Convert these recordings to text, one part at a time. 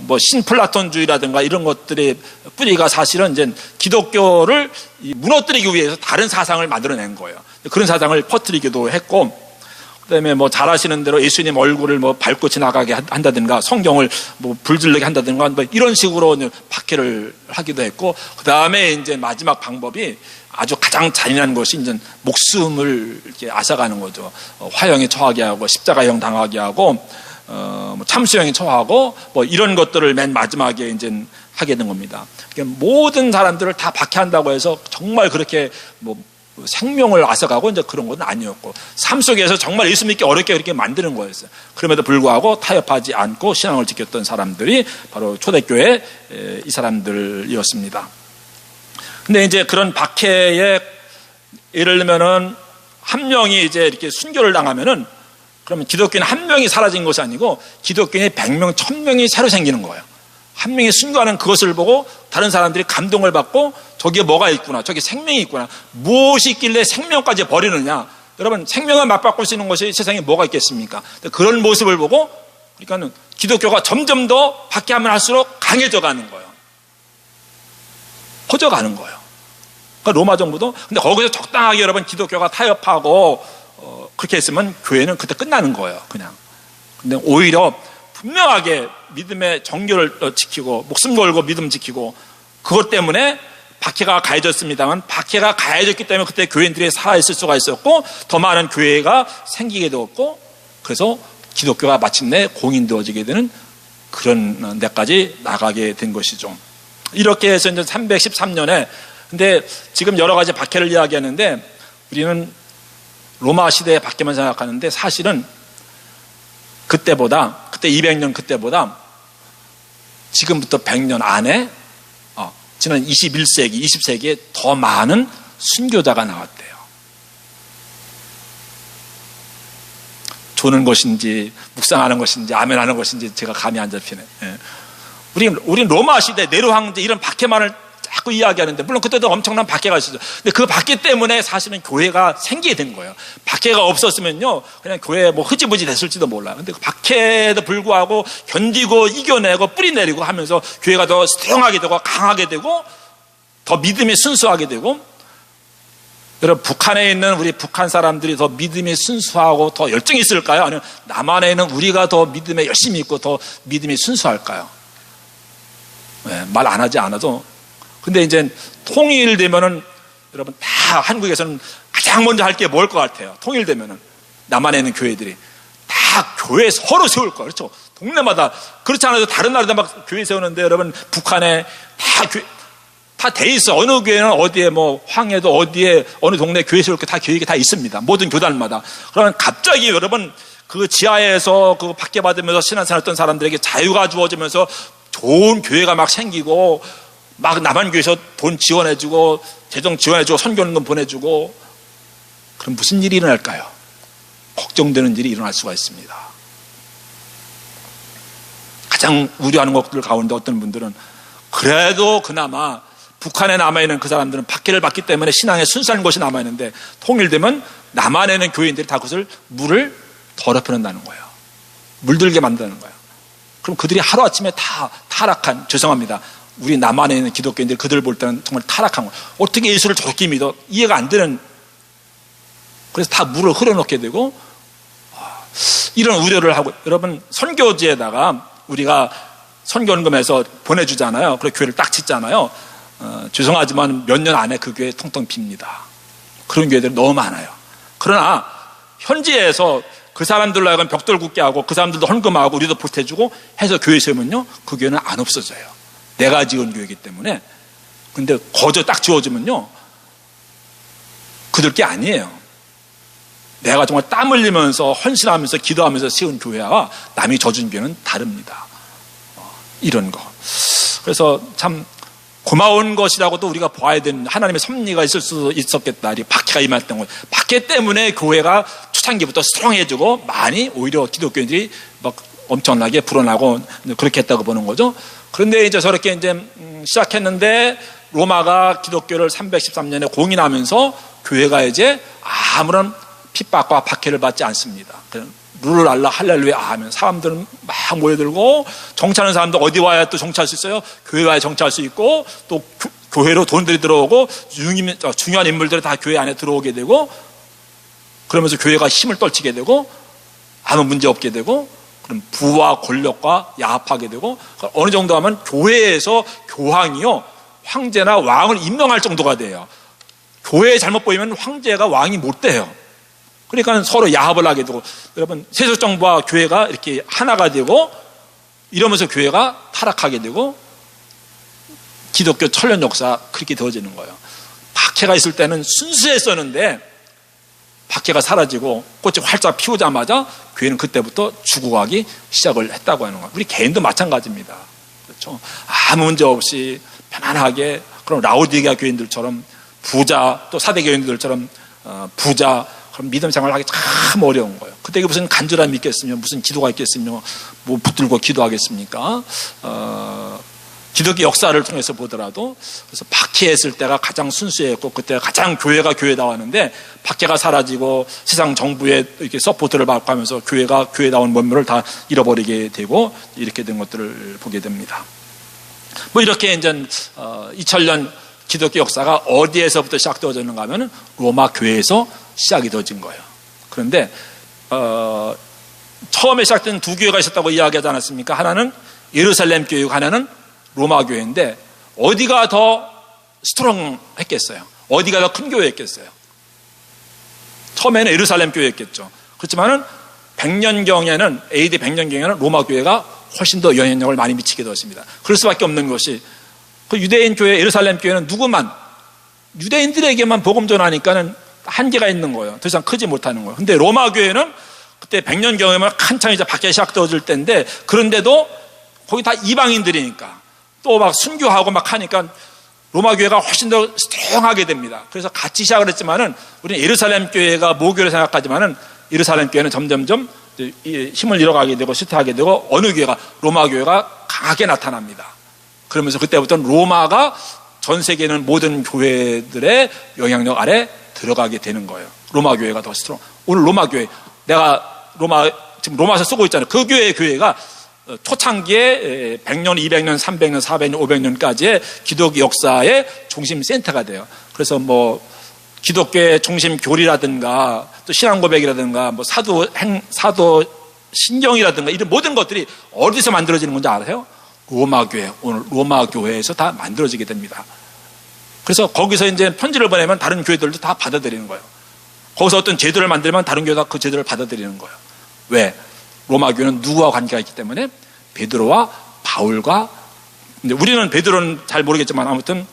뭐 신플라톤주의라든가 이런 것들의 뿌리가 사실은 이제 기독교를 무너뜨리기 위해서 다른 사상을 만들어낸 거예요. 그런 사상을 퍼뜨리기도 했고, 그다음에 뭐 잘 아시는 대로 예수님 얼굴을 뭐 밟고 지나가게 한다든가 성경을 뭐 불질르게 한다든가 뭐 이런 식으로 박해를 하기도 했고, 그다음에 이제 마지막 방법이 아주 가장 잔인한 것이 이제 목숨을 이렇게 앗아가는 거죠. 화형에 처하게 하고 십자가형 당하게 하고 뭐 참수형에 처하고 뭐 이런 것들을 맨 마지막에 이제 하게 된 겁니다. 모든 사람들을 다 박해한다고 해서 정말 그렇게 뭐 생명을 앗아가고 이제 그런 건 아니었고, 삶 속에서 정말 예수 믿기 어렵게 그렇게 만드는 거였어요. 그럼에도 불구하고 타협하지 않고 신앙을 지켰던 사람들이 바로 초대교회 이 사람들이었습니다. 근데 이제 그런 박해에 예를 들면은 한 명이 이제 이렇게 순교를 당하면은 그러면 기독교는 한 명이 사라진 것이 아니고 기독교인이 100명, 1000명이 새로 생기는 거예요. 한 명이 순교하는 그것을 보고 다른 사람들이 감동을 받고 저기에 뭐가 있구나, 저기 생명이 있구나, 무엇이 있길래 생명까지 버리느냐. 여러분, 생명을 맛바꿀 수 있는 것이 세상에 뭐가 있겠습니까? 그런 모습을 보고 그러니까는 기독교가 점점 더 박해하면 할수록 강해져 가는 거예요. 퍼져가는 거예요. 그러니까 로마 정부도, 근데 거기서 적당하게 여러분 기독교가 타협하고 그렇게 했으면 교회는 그때 끝나는 거예요, 그냥. 근데 오히려 분명하게 믿음의 정교를 지키고 목숨 걸고 믿음 지키고, 그것 때문에 박해가 가해졌습니다만 박해가 가해졌기 때문에 그때 교인들이 살아있을 수가 있었고 더 많은 교회가 생기게 되었고, 그래서 기독교가 마침내 공인되어지게 되는 그런 데까지 나가게 된 것이죠. 이렇게 해서 이제 313년에, 근데 지금 여러 가지 박해를 이야기하는데 우리는 로마 시대의 박해만 생각하는데 사실은 그때보다, 그때 200년 그때보다 지금부터 100년 안에 지난 21세기, 20세기에 더 많은 순교자가 나왔대요. 조는 것인지 묵상하는 것인지 아멘하는 것인지 제가 감이 안 잡히네. 우린 로마 시대 네로 황제 이런 박해만을 자꾸 이야기하는데, 물론 그때도 엄청난 박해가 있었죠. 근데 그 박해 때문에 사실은 교회가 생기게 된 거예요. 박해가 없었으면요 그냥 교회 뭐 흐지부지 됐을지도 몰라요. 근데 그 박해에도 불구하고 견디고 이겨내고 뿌리 내리고 하면서 교회가 더 스트롱하게 되고 강하게 되고 더 믿음이 순수하게 되고, 여러분 북한에 있는 우리 북한 사람들이 더 믿음이 순수하고 더 열정이 있을까요? 아니면 남한에 있는 우리가 더 믿음에 열심히 있고 더 믿음이 순수할까요? 말 안 하지 않아도. 근데 이제 통일되면은 여러분 다 한국에서는 가장 먼저 할 게 뭘 것 같아요? 통일되면은 남한에 있는 교회들이 다 교회 서로 세울 거예요. 그렇죠? 동네마다. 그렇지 않아도 다른 나라도 막 교회 세우는데 여러분 북한에 다 돼 있어. 어느 교회는 어디에 뭐 황해도 어디에 어느 동네 교회 세울 게 다 계획이 다 있습니다. 모든 교단마다. 그러면 갑자기 여러분 그 지하에서 그 박해받으면서 신앙생활 했던 사람들에게 자유가 주어지면서 좋은 교회가 막 생기고 막 남한교회에서 돈 지원해주고 재정 지원해주고 선교연금 보내주고, 그럼 무슨 일이 일어날까요? 걱정되는 일이 일어날 수가 있습니다. 가장 우려하는 것들 가운데 어떤 분들은 그래도 그나마 북한에 남아있는 그 사람들은 박해를 받기 때문에 신앙에 순수한 것이 남아있는데 통일되면 남한에 있는 교인들이 다 그것을 물을 더럽혀낸다는 거예요. 물들게 만드는 거예요. 그럼 그들이 하루아침에 다 타락한, 죄송합니다, 우리 남한에 있는 기독교인들 그들 볼 때는 정말 타락한 거예요. 어떻게 예수를 저렇게 믿어? 이해가 안 되는. 그래서 다 물을 흘러넣게 되고 이런 우려를 하고, 여러분 선교지에다가 우리가 선교연금에서 보내주잖아요. 그리고 교회를 딱 짓잖아요. 죄송하지만 몇 년 안에 그 교회 텅텅 빕니다. 그런 교회들이 너무 많아요. 그러나 현지에서 그 사람들로 하여금 벽돌 굽게 하고 그 사람들도 헌금하고 우리도 보태주고 해서 교회 세우면요 그 교회는 안 없어져요. 내가 지은 교회이기 때문에. 근데 거저 딱 지어주면요 그들 게 아니에요. 내가 정말 땀 흘리면서 헌신하면서 기도하면서 세운 교회와 남이 져준 교회는 다릅니다. 이런 거. 그래서 참 고마운 것이라고도 우리가 봐야 되는, 하나님의 섭리가 있을 수 있었겠다. 박해가 임할 때 박해 때문에 교회가 초창기부터 스트롱해지고 많이 오히려 기독교인들이 막 엄청나게 불어나고 그렇게 했다고 보는 거죠. 그런데 이제 저렇게 이제 시작했는데 로마가 기독교를 313년에 공인하면서 교회가 이제 아무런 핍박과 박해를 받지 않습니다. 룰랄라 할렐루야 하면 사람들은 막 모여들고, 정치하는 사람도 어디 와야 또 정치할 수 있어요? 교회 와야 정치할 수 있고, 또 교회로 돈들이 들어오고, 중요한 인물들이 다 교회 안에 들어오게 되고, 그러면서 교회가 힘을 떨치게 되고, 아무 문제 없게 되고, 그럼 부와 권력과 야합하게 되고, 어느 정도 하면 교회에서 교황이요, 황제나 왕을 임명할 정도가 돼요. 교회에 잘못 보이면 황제가 왕이 못 돼요. 그러니까 서로 야합을 하게 되고, 여러분, 세속 정부와 교회가 이렇게 하나가 되고, 이러면서 교회가 타락하게 되고, 기독교 천년 역사 그렇게 되어지는 거예요. 박해가 있을 때는 순수했었는데, 박해가 사라지고 꽃이 활짝 피우자마자 교회는 그때부터 죽어가기 시작을 했다고 하는 거예요. 우리 개인도 마찬가지입니다. 그렇죠? 아무 문제 없이 편안하게, 그럼 라오디게아 교인들처럼 부자, 또 사대 교인들처럼 부자, 그럼 믿음 생활을 하기 참 어려운 거예요. 그때 무슨 간절함이 있겠으며, 무슨 기도가 있겠으며, 뭐 붙들고 기도하겠습니까? 기독교 역사를 통해서 보더라도, 그래서 박해했을 때가 가장 순수했고, 그때가 가장 교회가 교회다웠는데, 박해가 사라지고 세상 정부의 이렇게 서포트를 받고 하면서 교회가 교회다운 면모를 다 잃어버리게 되고, 이렇게 된 것들을 보게 됩니다. 뭐 이렇게 이제 2000년 기독교 역사가 어디에서부터 시작되어졌는가 하면 로마 교회에서 시작이 되어진 거예요. 그런데 처음에 시작된 두 교회가 있었다고 이야기하지 않았습니까? 하나는 예루살렘 교회고 하나는 로마 교회인데, 어디가 더 스트롱했겠어요? 어디가 더 큰 교회였겠어요? 처음에는 예루살렘 교회였겠죠. 그렇지만은 100년경에는, AD 100년경에는 로마 교회가 훨씬 더 영향력을 많이 미치게 되었습니다. 그럴 수밖에 없는 것이, 그 유대인 교회, 예루살렘 교회는 유대인들에게만 복음 전하니까는 한계가 있는 거예요. 더 이상 크지 못하는 거예요. 근데 로마 교회는 그때 100년경에만 한창 이제 박해 시작되어질 때인데, 그런데도 거기 다 이방인들이니까, 또 막 순교하고 막 하니까 로마 교회가 훨씬 더 스트롱하게 됩니다. 그래서 같이 시작을 했지만은, 우리는 예루살렘 교회가 모교를 생각하지만은, 예루살렘 교회는 점점점 힘을 잃어가게 되고 쇠퇴하게 되고, 어느 교회가, 로마 교회가 강하게 나타납니다. 그러면서 그때부터는 로마가 전 세계 있는 모든 교회들의 영향력 아래 들어가게 되는 거예요. 로마 교회가 더 스트롱. 오늘 로마 교회, 내가 지금 로마서 쓰고 있잖아요. 그 교회가 초창기에 100년, 200년, 300년, 400년, 500년까지의 기독교 역사의 중심 센터가 돼요. 그래서 뭐 기독교의 중심 교리라든가, 또 신앙 고백이라든가, 뭐 사도 신경이라든가, 이런 모든 것들이 어디서 만들어지는 건지 알아요? 로마 교회, 오늘 로마 교회에서 다 만들어지게 됩니다. 그래서 거기서 이제 편지를 보내면 다른 교회들도 다 받아들이는 거예요. 거기서 어떤 제도를 만들면 다른 교회가 그 제도를 받아들이는 거예요. 왜? 로마 교회는 누구와 관계가 있기 때문에, 베드로와 바울과, 근데 우리는 베드로는 잘 모르겠지만 아무튼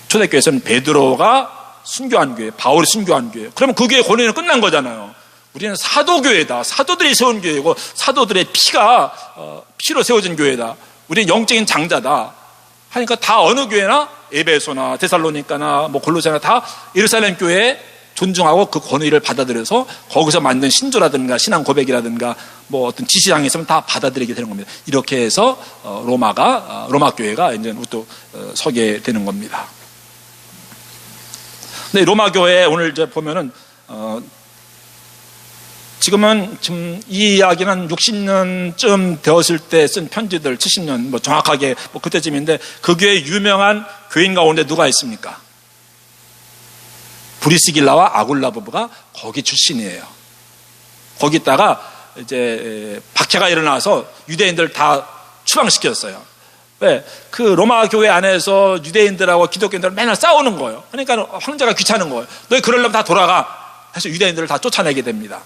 초대교회에서는 베드로가 순교한 교회, 바울이 순교한 교회. 그러면 그 교회 권위는 끝난 거잖아요. 우리는 사도교회다. 사도들이 세운 교회고, 사도들의 피로 세워진 교회다. 우리는 영적인 장자다 하니까, 다 어느 교회나 에베소나 데살로니가나 뭐 골로새나 다 예루살렘 교회에 존중하고 그 권위를 받아들여서 거기서 만든 신조라든가 신앙 고백이라든가 뭐 어떤 지시장이 있으면 다 받아들이게 되는 겁니다. 이렇게 해서 로마 교회가 이제 또 서게 되는 겁니다. 근데 로마 교회 오늘 이제 보면은 지금 이 이야기는 60년쯤 되었을 때 쓴 편지들, 70년 뭐 정확하게 뭐 그때쯤인데, 그 교회 유명한 교인 가운데 누가 있습니까? 브리스길라와 아굴라 부부가 거기 출신이에요. 거기다가 이제 박해가 일어나서 유대인들 다 추방시켰어요. 왜? 그 로마 교회 안에서 유대인들하고 기독교인들은 맨날 싸우는 거예요. 그러니까 황제가 귀찮은 거예요. 너희 그러려면 다 돌아가 해서 유대인들을 다 쫓아내게 됩니다.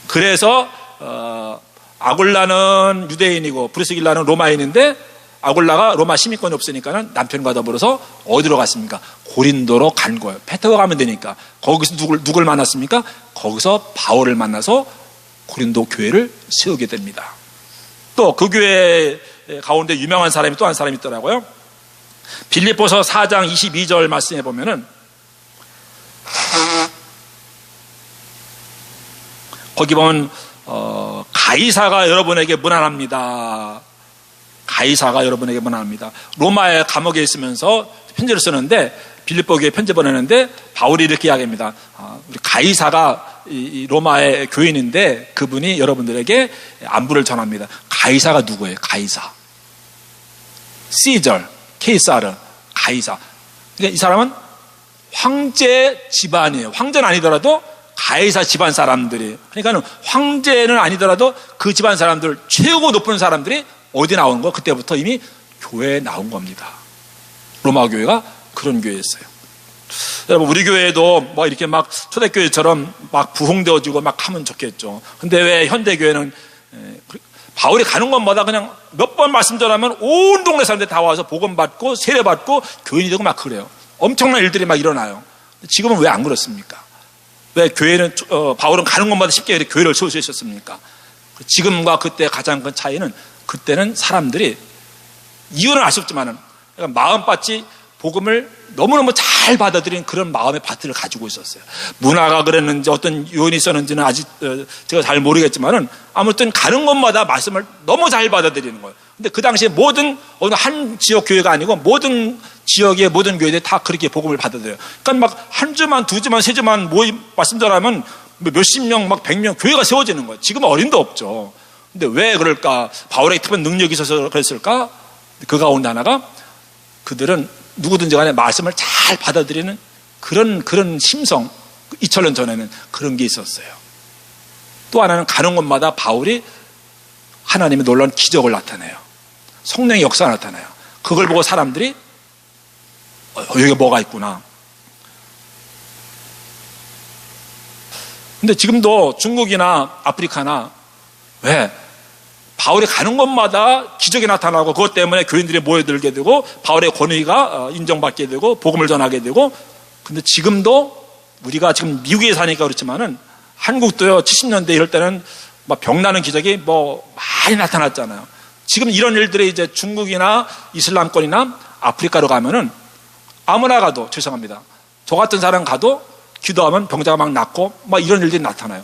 그래서 아굴라는 유대인이고 브리스길라는 로마인인데, 아굴라가 로마 시민권이 없으니까는 남편과 더불어서 어디로 갔습니까? 고린도로 간 거예요. 페트로 가면 되니까. 거기서 누굴 만났습니까? 거기서 바울을 만나서 고린도 교회를 세우게 됩니다. 또 그 교회 가운데 유명한 사람이 또 한 사람이 있더라고요. 빌립보서 4장 22절 말씀해 보면은, 거기 보면 가이사가 여러분에게 문안합니다. 가이사가 여러분에게 문안합니다. 로마의 감옥에 있으면서 편지를 쓰는데, 빌립보 교회에 편지 보내는데 바울이 이렇게 이야기합니다. 우리 가이사가 이 로마의 교인인데 그분이 여러분들에게 안부를 전합니다. 가이사가 누구예요? 가이사. 시절, 케이사르, 가이사. 그러니까 이 사람은 황제 집안이에요. 황제는 아니더라도 가이사 집안 사람들이, 그러니까 황제는 아니더라도 그 집안 사람들, 최고 높은 사람들이 어디 나오는 거? 그때부터 이미 교회에 나온 겁니다. 로마 교회가 그런 교회였어요. 여러분, 우리 교회도 뭐 이렇게 막 초대교회처럼 막 부흥되어지고 막 하면 좋겠죠. 근데 왜 현대교회는 바울이 가는 곳마다 그냥 몇 번 말씀 전하면 온 동네 사람들이 다 와서 복음 받고 세례 받고 교인이 되고 막 그래요. 엄청난 일들이 막 일어나요. 지금은 왜 안 그렇습니까? 왜 교회는 바울은 가는 곳마다 쉽게 이렇게 교회를 세울 수 있었습니까? 지금과 그때 가장 큰 차이는, 그때는 사람들이 이유는 알 수 없지만은 마음밭이 복음을 너무너무 잘 받아들이는 그런 마음의 밭을 가지고 있었어요. 문화가 그랬는지 어떤 요인이 있었는지는 아직 제가 잘 모르겠지만은 아무튼 가는 곳마다 말씀을 너무 잘 받아들이는 거예요. 근데 그 당시에 모든 어느 한 지역 교회가 아니고 모든 지역의 모든 교회들이 다 그렇게 복음을 받아들여요. 그러니까 막 한 주만 두 주만 세 주만 모임 말씀 전하면 몇십 명 막 100명 교회가 세워지는 거예요. 지금은 어림도 없죠. 근데 왜 그럴까? 바울에게 특별한 능력이 있어서 그랬을까? 그 가운데 하나가, 그들은 누구든지 간에 말씀을 잘 받아들이는 그런 심성, 2000년 전에는 그런 게 있었어요. 또 하나는 가는 곳마다 바울이 하나님의 놀라운 기적을 나타내요. 성령의 역사가 나타나요. 그걸 보고 사람들이 여기 뭐가 있구나. 근데 지금도 중국이나 아프리카나 왜 바울이 가는 곳마다 기적이 나타나고 그것 때문에 교인들이 모여들게 되고 바울의 권위가 인정받게 되고 복음을 전하게 되고, 근데 지금도 우리가 지금 미국에 사니까 그렇지만은 한국도요, 70년대 이럴 때는 막 병나는 기적이 뭐 많이 나타났잖아요. 지금 이런 일들이 이제 중국이나 이슬람권이나 아프리카로 가면은 아무나 가도, 죄송합니다, 저 같은 사람 가도 기도하면 병자가 막 낫고 막 이런 일들이 나타나요.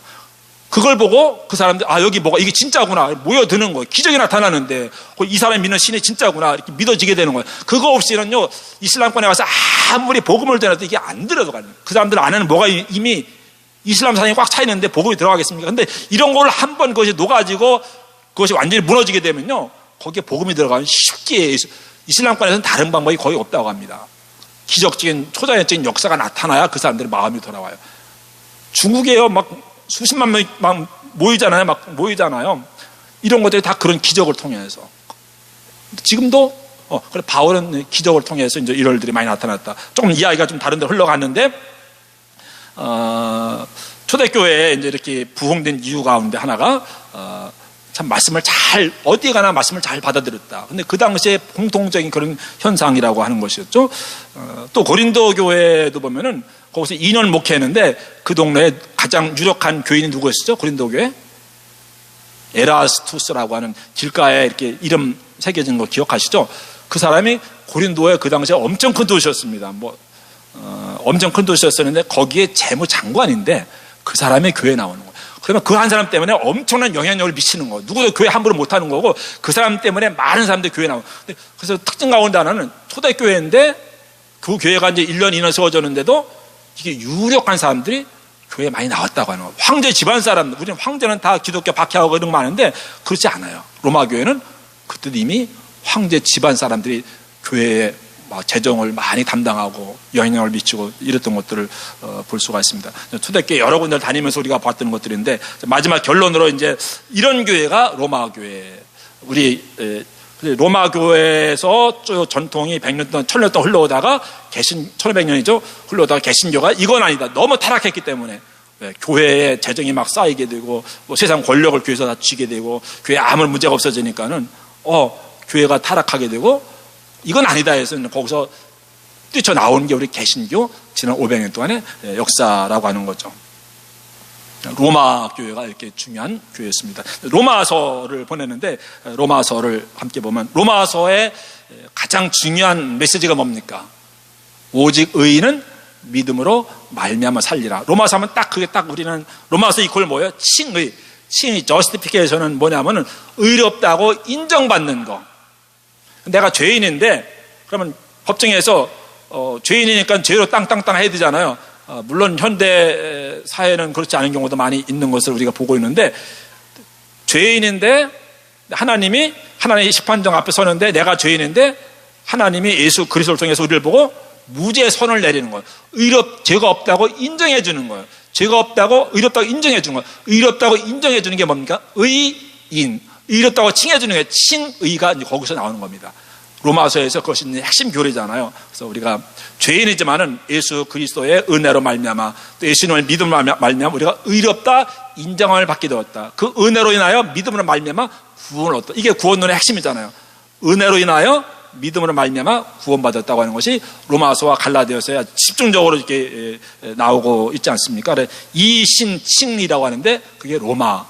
그걸 보고 그 사람들, 여기 뭐가 이게 진짜구나 모여드는 거예요. 기적이 나타나는데 이 사람이 믿는 신이 진짜구나 이렇게 믿어지게 되는 거예요. 그거 없이는요, 이슬람권에 와서 아무리 복음을 전해도 이게 안 들어가요. 그 사람들 안에는 뭐가 이미 이슬람 사상이 꽉 차 있는데 복음이 들어가겠습니까? 근데 이런 걸 한번 그것이 녹아지고 그것이 완전히 무너지게 되면요, 거기에 복음이 들어가면 쉽게, 이슬람권에서는 다른 방법이 거의 없다고 합니다. 기적적인 초자연적인 역사가 나타나야 그 사람들의 마음이 돌아와요. 중국에요, 막 수십만 명이 막 모이잖아요. 이런 것들이 다 그런 기적을 통해서. 지금도 그래, 바울은 기적을 통해서 이제 이런 일들이 많이 나타났다. 조금 이야기가 좀 다른 데 흘러갔는데, 초대교회에 이제 이렇게 부흥된 이유 가운데 하나가 참 말씀을 잘, 어디 가나 말씀을 잘 받아들였다. 근데 그 당시에 공통적인 그런 현상이라고 하는 것이었죠. 또 고린도 교회도 보면은 거기서 2년 목회했는데 그 동네에 가장 유력한 교인이 누구였죠? 고린도 교회? 에라스투스라고 하는 길가에 이렇게 이름 새겨진 거 기억하시죠? 그 사람이 고린도에 그 당시에 엄청 큰 도시였습니다. 엄청 큰 도시였었는데 거기에 재무장관인데 그 사람이 교회에 나오는 거예요. 그러면 그 한 사람 때문에 엄청난 영향력을 미치는 거예요. 누구도 교회 함부로 못하는 거고, 그 사람 때문에 많은 사람들이 교회에 나오고. 그래서 특징 가운데 하나는 초대교회인데 그 교회가 이제 1년 2년 세워졌는데도 이게 유력한 사람들이 교회에 많이 나왔다고 하는 거예요. 황제 집안 사람, 우리는 황제는 다 기독교 박해하고 이런 거 많은데 그렇지 않아요. 로마 교회는 그때 이미 황제 집안 사람들이 교회에 재정을 많이 담당하고 영향력을 미치고 이랬던 것들을 볼 수가 있습니다. 초대교회 여러 군데를 다니면서 우리가 봤던 것들인데, 마지막 결론으로 이제 이런 교회가 로마 교회. 우리 로마 교회에서 전통이 100년 동안 1000년 동안 흘러오다가 1500년이죠. 흘러오다가 개신교가 이건 아니다. 너무 타락했기 때문에 교회에 재정이 막 쌓이게 되고 세상 권력을 교회에서 다 쥐게 되고 교회에 아무 문제가 없어지니까는 교회가 타락하게 되고, 이건 아니다 해서 거기서 뛰쳐나오는 게 우리 개신교 지난 500년 동안의 역사라고 하는 거죠. 로마 교회가 이렇게 중요한 교회였습니다. 로마서를 보냈는데, 로마서를 함께 보면 로마서의 가장 중요한 메시지가 뭡니까? 오직 의인은 믿음으로 말미암아 살리라. 로마서 하면 딱 그게 딱 우리는 로마서 이퀄 뭐예요? 칭의. justification은 뭐냐면은 의롭다고 인정받는 거. 내가 죄인인데 그러면 법정에서 죄인이니까 죄로 땅땅땅 해야 되잖아요. 물론 현대 사회는 그렇지 않은 경우도 많이 있는 것을 우리가 보고 있는데, 죄인인데 하나님의 심판정 앞에 서는데 내가 죄인인데 하나님이 예수 그리스도를 통해서 우리를 보고 무죄 선을 내리는 거예요. 죄가 없다고 인정해 주는 거예요. 죄가 없다고 의롭다고 인정해 주는 거예요. 의롭다고 인정해 주는 게 뭡니까? 의인. 의롭다고 칭해 주는 게 칭의가 이제 거기서 나오는 겁니다. 로마서에서 그것이 핵심 교리잖아요. 그래서 우리가 죄인이지만은 예수 그리스도의 은혜로 말미암아 또 예수님을 믿음으로 말미암아 우리가 의롭다 인정을 받게 되었다. 그 은혜로 인하여 믿음으로 말미암아 구원을 얻다. 이게 구원론의 핵심이잖아요. 은혜로 인하여 믿음으로 말미암아 구원받았다고 하는 것이 로마서와 갈라디아서에 집중적으로 이렇게 나오고 있지 않습니까? 이신칭이라고 하는데 그게 로마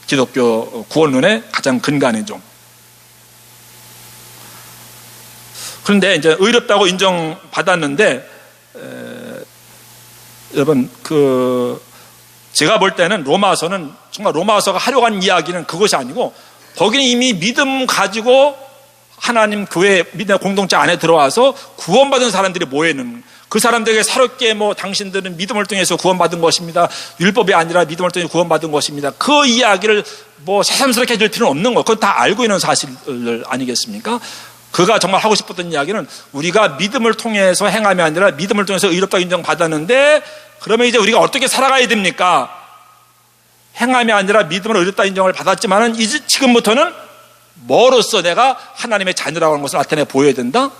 기독교 구원론의 가장 근간이죠. 그런데 이제 의롭다고 인정받았는데 여러분 제가 볼 때는 로마서는 정말 로마서가 하려고 하는 이야기는 그것이 아니고 거기는 이미 믿음 가지고 하나님 교회 믿음의 공동체 안에 들어와서 구원받은 사람들이 모여있는, 그 사람들에게 새롭게 당신들은 믿음을 통해서 구원받은 것입니다. 율법이 아니라 믿음을 통해서 구원받은 것입니다. 그 이야기를 새삼스럽게 해줄 필요는 없는 거. 그건 다 알고 있는 사실 아니겠습니까? 그가 정말 하고 싶었던 이야기는 우리가 믿음을 통해서 행함이 아니라 믿음을 통해서 의롭다고 인정받았는데 그러면 이제 우리가 어떻게 살아가야 됩니까? 행함이 아니라 믿음으로 의롭다 인정을 받았지만은 이제 지금부터는 뭐로써 내가 하나님의 자녀라고 하는 것을 나타내 보여야 된다?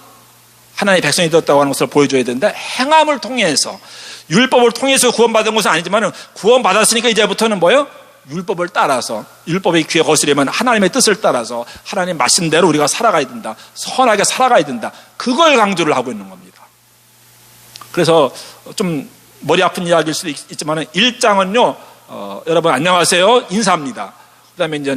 하나님의 백성이 되었다고 하는 것을 보여줘야 된다? 행함을 통해서, 율법을 통해서 구원받은 것은 아니지만 구원받았으니까 이제부터는 뭐예요? 율법을 따라서, 율법의 귀에 거스르면 하나님의 뜻을 따라서 하나님 말씀대로 우리가 살아가야 된다. 선하게 살아가야 된다. 그걸 강조를 하고 있는 겁니다. 그래서 좀 머리 아픈 이야기일 수도 있지만 1장은요 여러분 안녕하세요 인사합니다. 그 다음에 이제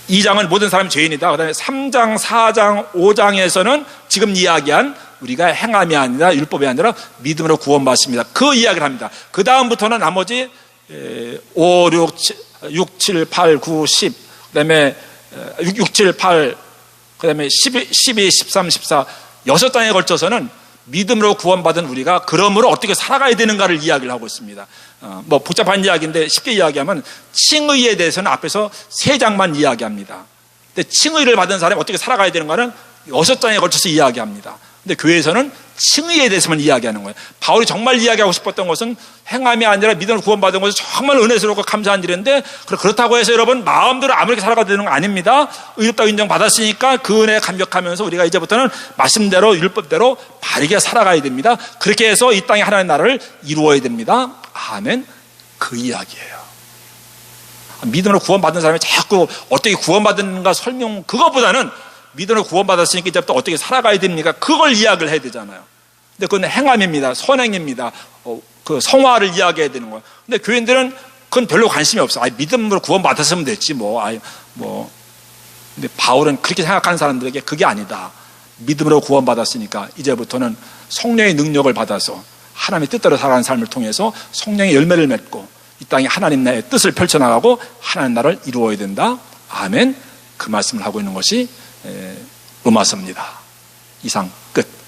2장은 모든 사람이 죄인이다. 그 다음에 3장, 4장, 5장에서는 지금 이야기한 우리가 행함이 아니라 율법이 아니라 믿음으로 구원받습니다. 그 이야기를 합니다. 그 다음부터는 나머지 5, 6, 7, 8, 9, 10, 그 다음에 6, 7, 8, 그 다음에 12, 13, 14, 6장에 걸쳐서는 믿음으로 구원받은 우리가 그러므로 어떻게 살아가야 되는가를 이야기를 하고 있습니다. 복잡한 이야기인데 쉽게 이야기하면 칭의에 대해서는 앞에서 3장만 이야기합니다. 근데 칭의를 받은 사람이 어떻게 살아가야 되는가는 6장에 걸쳐서 이야기합니다. 근데 교회에서는 칭의에 대해서만 이야기하는 거예요. 바울이 정말 이야기하고 싶었던 것은 행함이 아니라 믿음으로 구원받은 것은 정말 은혜스럽고 감사한 일인데 그렇다고 해서 여러분 마음대로 아무렇게 살아가야 되는 거 아닙니다. 의롭다고 인정받았으니까 그 은혜에 감격하면서 우리가 이제부터는 말씀대로 율법대로 바르게 살아가야 됩니다. 그렇게 해서 이 땅에 하나님의 나라를 이루어야 됩니다. 아멘. 그 이야기예요. 믿음으로 구원받은 사람이 자꾸 어떻게 구원받는가 설명, 그것보다는 믿음으로 구원받았으니까 이제부터 어떻게 살아가야 됩니까? 그걸 이야기를 해야 되잖아요. 근데 그건 행함입니다. 선행입니다. 그 성화를 이야기해야 되는 거예요. 근데 교인들은 그건 별로 관심이 없어. 믿음으로 구원받았으면 됐지 근데 바울은 그렇게 생각하는 사람들에게 그게 아니다. 믿음으로 구원받았으니까 이제부터는 성령의 능력을 받아서 하나님의 뜻대로 살아가는 삶을 통해서 성령의 열매를 맺고 이 땅에 하나님 나라의 뜻을 펼쳐나가고 하나님 나라를 이루어야 된다. 아멘. 그 말씀을 하고 있는 것이 로마서입니다. 이상 끝.